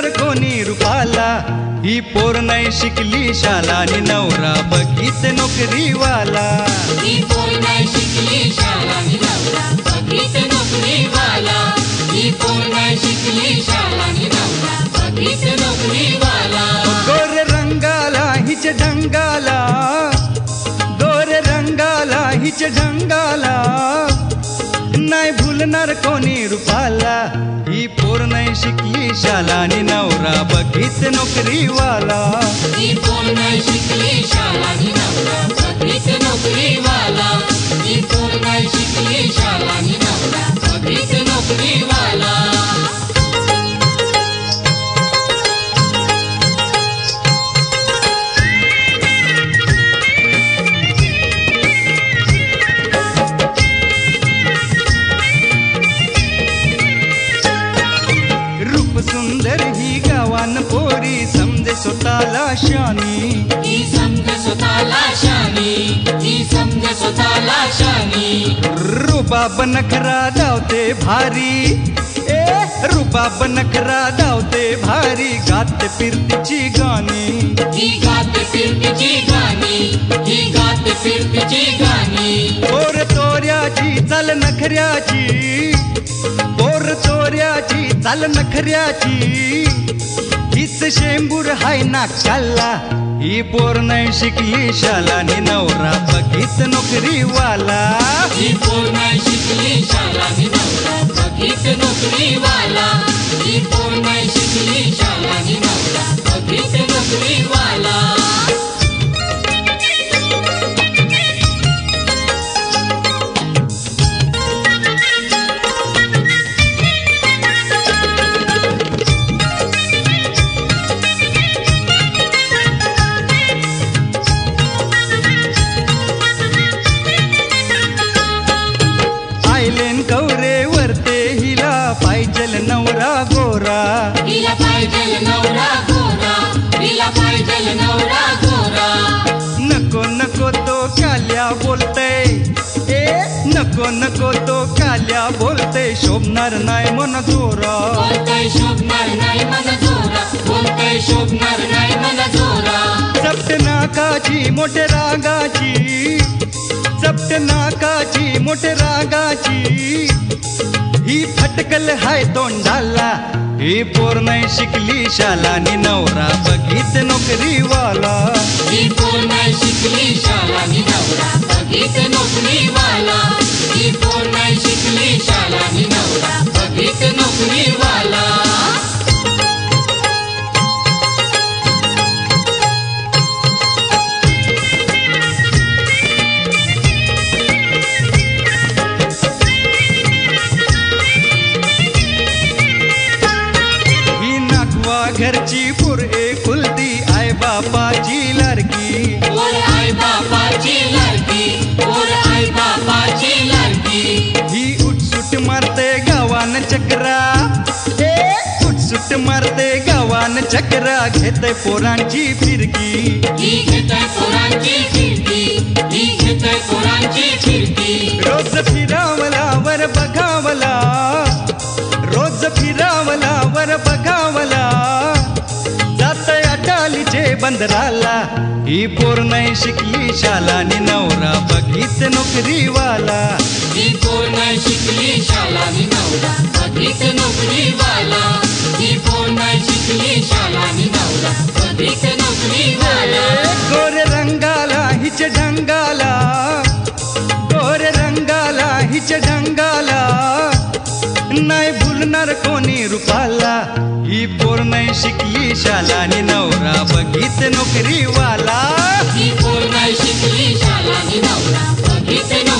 बोलणार कोणी रुपाला, ही पोर नाही शिकली शाला आणि नवरा बघीत नोकरीवाला. ही पोर नाही शिकली शाळा आणि नवरा बघीत नोकरीवाला. ही पोर नाही शिकली शाळा आणि नवरा बघीत नोकरीवाला. गोर रंगाला हिच्या ढंगाला, गोर रंगाला हिच्या ढंगाला, नाही भूलणार कोणी रुपाला. ही पोर नाही शिकली शाला आणि नवरा बघीत नोकरीवाला. ही पोर नाही शिकली शाळा आणि नवरा बघीत नोकरीवाला. ही पोर नाही शिकली शाळा आणि नवरा बघीत नोकरीवाला. सुंदर ही गावान पोरी समजे स्वतःला शानी. ही समजे स्वतःला शानी. ही समजे स्वतःला शानी. रुबाब नखरा धावते भारी, ए रुबाब नखरा धावते भारी, गाते फिरतीची गाणी. ही गाते फिरतीची गाणी. ही गाते फिरतीची गाणी. पोर चोऱ्याची चाल नखऱ्याची, पोर चोऱ्याची चाल नखऱ्याची, हीच शेंबूर हाय नाकाला. ही पोर नाही शिकली शाला आणि नवरा बघीत नोकरीवाला. ही पोर नाही शिकली शाळा आणि नवरा बघीत नोकरीवाला. ही पोर नाही शिकली शाळा आणि नवरा बघीत नोकरीवाला. कवरे वरते हिला पाहिजेल नवरा गोरा. हिला पाहिजेल नवरा गोरा. हिला पाहिजेल नवरा गोरा. नको नको तो काल्या बोलते, ए नको नको तो काल्या बोलते, शोभणार नाही मन जोरा. बोलतय शोभणार नाही मन जोरा. बोलतय शोभणार नाही मन जोरा. चपट नाकाची मोठे रागाची, चपट नाकाची मोठे रागाची, ही फटकल हाय तोंडाला. ही पोर नाही शिकली शाला आणि नवरा बघीत नोकरीवाला. ही पोर नाही शिकली शाळा आणि नवरा बघीत नोकरीवाला. ही पोर नाही शिकली शाळा आणि नवरा बघीत नोकरीवाला. घरची पोर एकुलती आई बापाची लाडकी. पोर आई बापाची लाडकी. पोर आई बापाची लाडकी. ही उठसूट मारते गावान चक्रा, ए उठसूट मारते गावान चक्रा, घेते पोरांची फिरकी. ही घेते पोरांची फिरकी. ही घेते पोरांची फिरकी. रोज फिरावला वर बघावला, रोज फिरावला वर बघावला, जात अटालीचे बंदराला. ही पोर नाही शिकली शाला आणि नवरा बघीत नोकरीवाला. ही पोर नाही शिकली शाळा आणि नवरा बघीत नोकरीवाला. ही पोर नाही शिकली शाळा आणि नवरा बघीत नोकरीवाला. गोर रंगाला हिच्या ढंगाला, गोर रंगाला हिच्या ढंगाला, नाही भूलणार कोणी रुपाला. ही पोर नाही शिकली शाला आणि नवरा बघीत नोकरीवाला. ही पोर नाही शिकली शाळा आणि नवरा बघीत नोकरीवाला.